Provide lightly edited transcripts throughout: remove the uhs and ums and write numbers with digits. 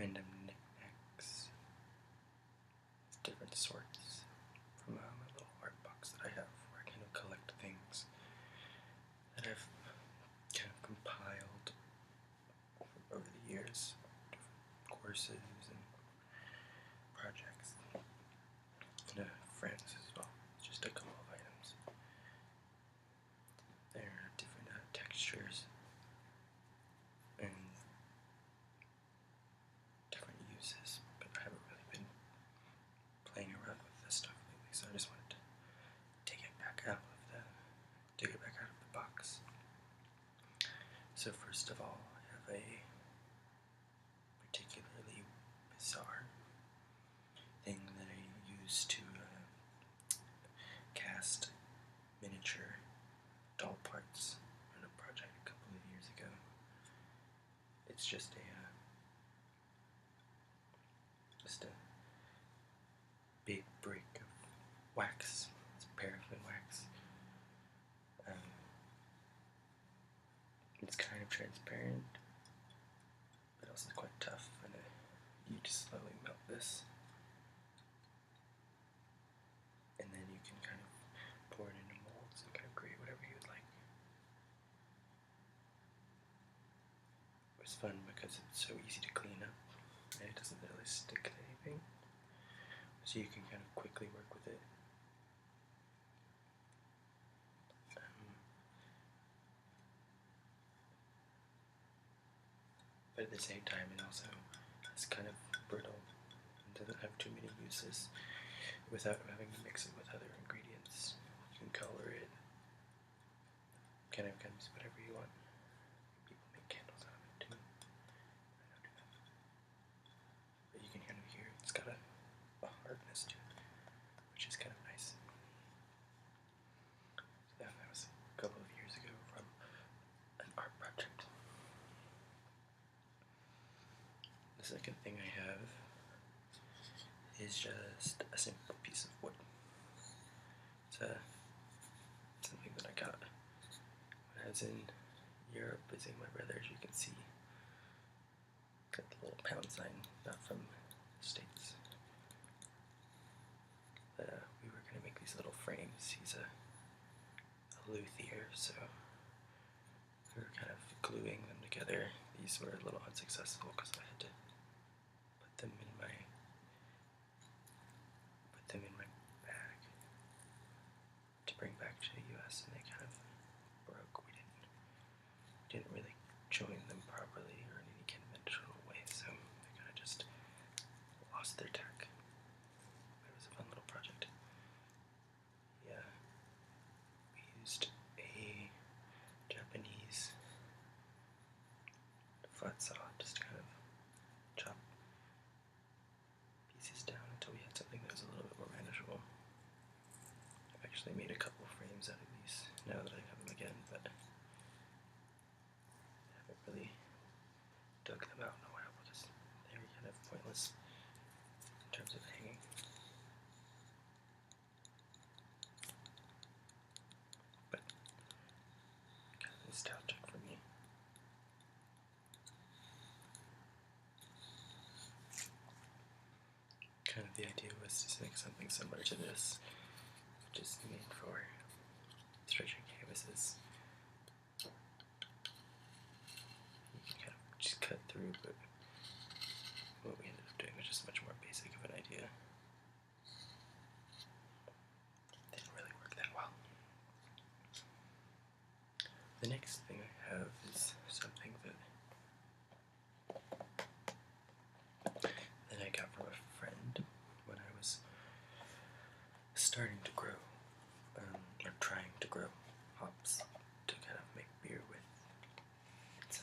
random knickknacks of different sorts from a little art box that I have where I kind of collect things that I've kind of compiled over the years, different courses and projects, and friends as well. Just a couple of items. There are different textures and different uses, but I haven't really been playing around with this stuff lately, so I just wanted to dig it back out of the box. So first of all, I have a particularly bizarre thing that I use to cast miniature doll parts on a project a couple of years ago. It's just a big brick of wax. It's paraffin wax. It's kind of transparent, but also quite tough, and you just slowly melt this, and then you can kind of pour it into molds and kind of create whatever you would like. It was fun because it's so easy to clean up, and it doesn't really stick to anything, so you can kind of quickly work with it. But at the same time, it also is kind of brittle and doesn't have too many uses without having to mix it with other ingredients. You can color it, kind of becomes whatever you want. People make candles out of it too. I don't do that. But you can kind of hear it's got a hardness to it, which is kind of nice. So that was a couple of years ago from an art project. The second thing I have is just a simple piece of wood. It's something that I got when I was in Europe visiting my brother. As you can see, got the little pound sign, not from the States. But we were going to make these little frames. He's a luthier, so we were kind of gluing them together. These were a little unsuccessful because I had to put them in my bag to bring back to the US, and they kind of broke. We didn't really join them properly or in any conventional way, so they kind of just lost their tack. It was a fun little project. Yeah, we used a Japanese flat saw just to kind of chop pieces down until we had something that was a little bit more manageable. I've actually made a couple frames out of these now that I have them again, but I haven't really dug them out in a while because they were kind of pointless in terms of hanging. But kind of nostalgic for me. Kind of the idea was to make something similar to this, which is made for stretching canvases. You can kind of just cut through, but what we ended up doing was just much more basic of an idea. Didn't really work that well. The next thing I have is something that I got from a friend when I was starting to grow, or trying to grow hops to kind of make beer with. It's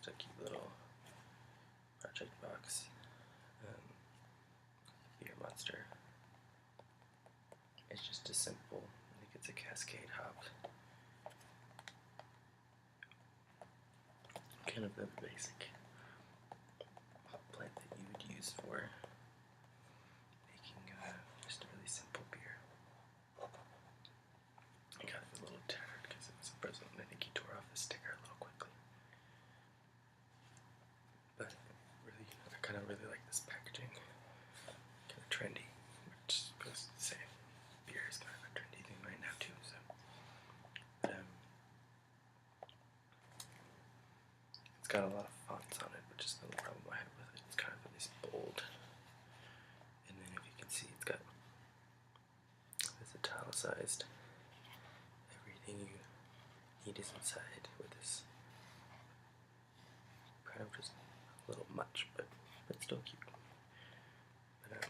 a cute little project box, beer monster. It's just a simple, I think it's a Cascade hop. Kind of the basic hop plant that you would use for making just a really simple beer. I got it a little tattered because it was a present, and I think he tore off the sticker a little quickly. But really, I kind of really like this packaging. Kind of trendy, which goes to say beer is kind of a trendy thing right now too. So, but, it's got a lot of fonts on it, which is the only problem I have with it. It's kind of at least bold, and then if you can see, it's got this italicized. Everything you need is inside with this. Kind of just a little much, but still cute. But,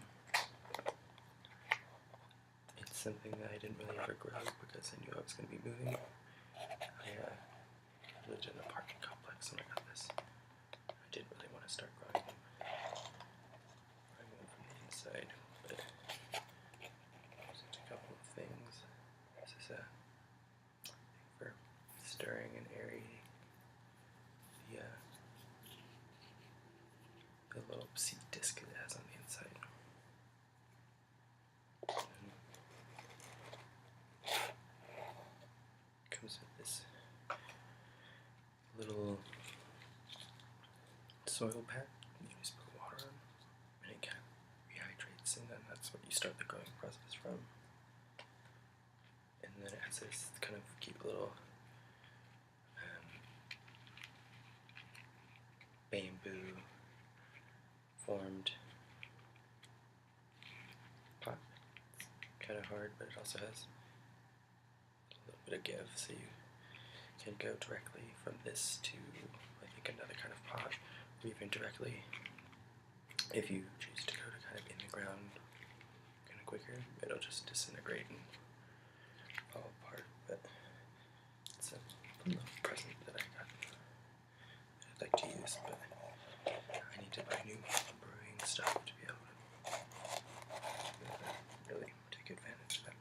it's something that I didn't really ever grow because I knew I was going to be moving. I lived in an apartment complex when I got this. I didn't really want to start growing them from the inside, but just a couple of things. This is a thing for stirring and aerating the little seed disc it has on the inside. Comes with this little soil pack you just put water on, and it kind of rehydrates, and then that's what you start the growing process from. And then it has this kind of cute little bamboo formed pot. It's kind of hard, but it also has a little bit of give, so you can go directly from this to, I think, another kind of pot, or even directly, if you choose to go to kind of in the ground kind of quicker, it'll just disintegrate and fall apart. But it's a little present that I got that I'd like to use, but I need to buy new brewing stuff to be able to really take advantage of that.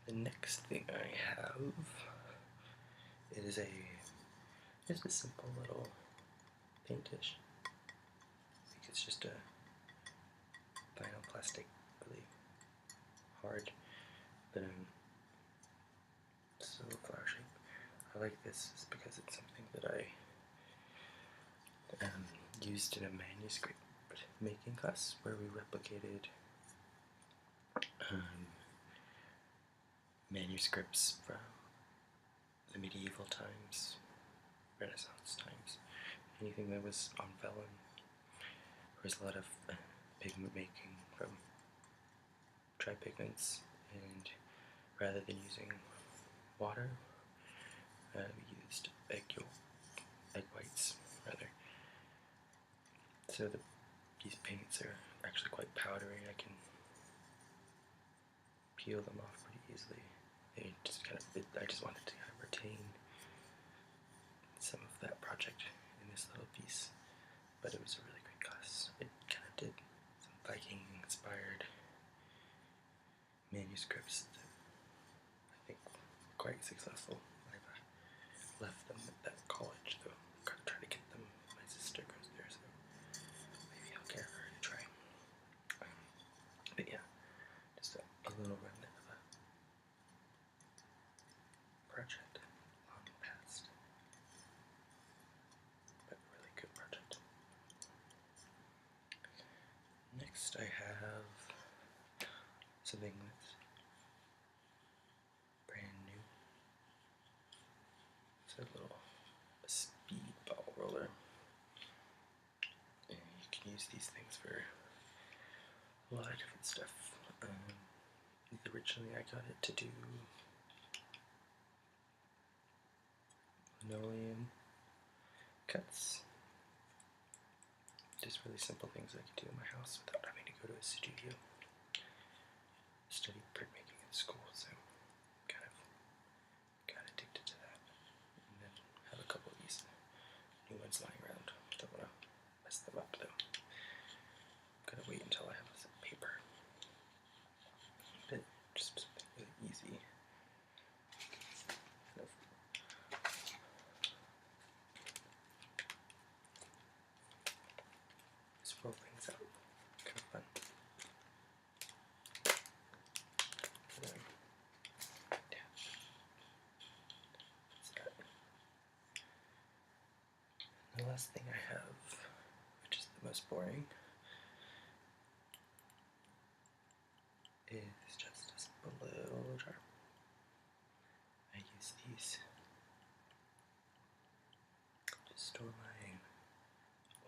The next thing I have is just a simple little paint dish. I think it's just a vinyl plastic, really hard, but it's a little flower shape. I like this is because it's something that I used in a manuscript making class where we replicated manuscripts from the medieval times, Renaissance times, anything that was on vellum. There was a lot of pigment making from dry pigments, and rather than using water, we used egg whites rather. So these paints are actually quite powdery. I can peel them off pretty easily. I just wanted to kind of retain some of that project in this little piece, but it was a really great class. It kind of did some Viking-inspired manuscripts that I think were quite successful. I've left them at that college, though. I'm kind of trying to get them. My sister goes there, so maybe I'll get her to try. But yeah, just a little remnant of a project long past, but a really good project. Next I have something that's brand new. It's a little Speedball roller, and you can use these things for a lot of different stuff. Originally I got it to do linoleum cuts, just really simple things I could do in my house without having to go to a studio. Studied printmaking in school, so kind of got addicted to that. And then have a couple of these new ones lying around. Don't want to mess them up though. Gotta wait until I have some paper. But just something really easy. Kind of just roll things out. Kind of fun. last thing I have, which is the most boring, is just a simple little jar. I use these to store my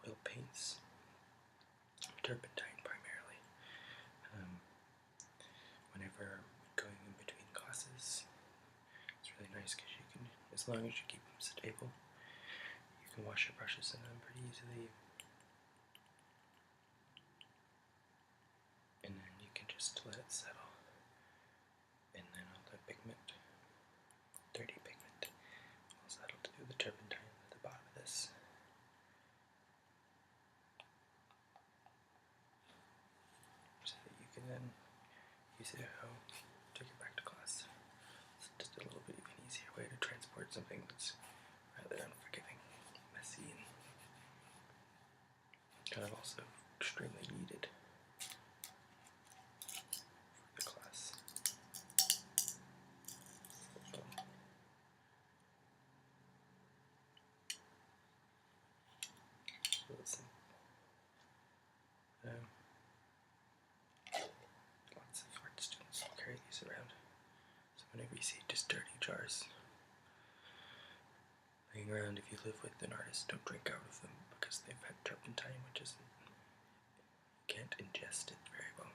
oil paints, turpentine primarily. Whenever going in between classes, it's really nice because you can, as long as you keep them stable, you can wash your brushes in them pretty easily. And then you can just let it settle. And then all the pigment, dirty pigment, will settle to the turpentine at the bottom of this. So that you can then use it at home, take it back to class. It's just a little bit of an easier way to transport something that's rather unforgiving, messy, and kind of also extremely needed for the class. Listen. Lots of art students carry these around. So whenever you see just dirty jars laying around, if you live with an artist, don't drink out of them because they've had turpentine, which isn't, you can't ingest it very well.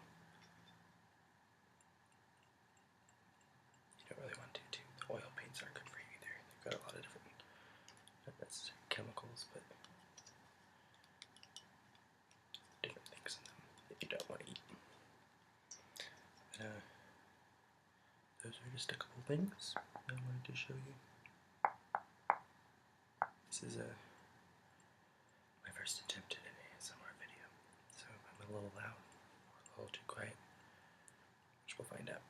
You don't really want to too. The oil paints aren't good for you either. They've got a lot of different, not necessarily chemicals, but different things in them that you don't want to eat. Those are just a couple things I wanted to show you. This is my first attempt at an ASMR video, so if I'm a little loud or a little too quiet, which we'll find out.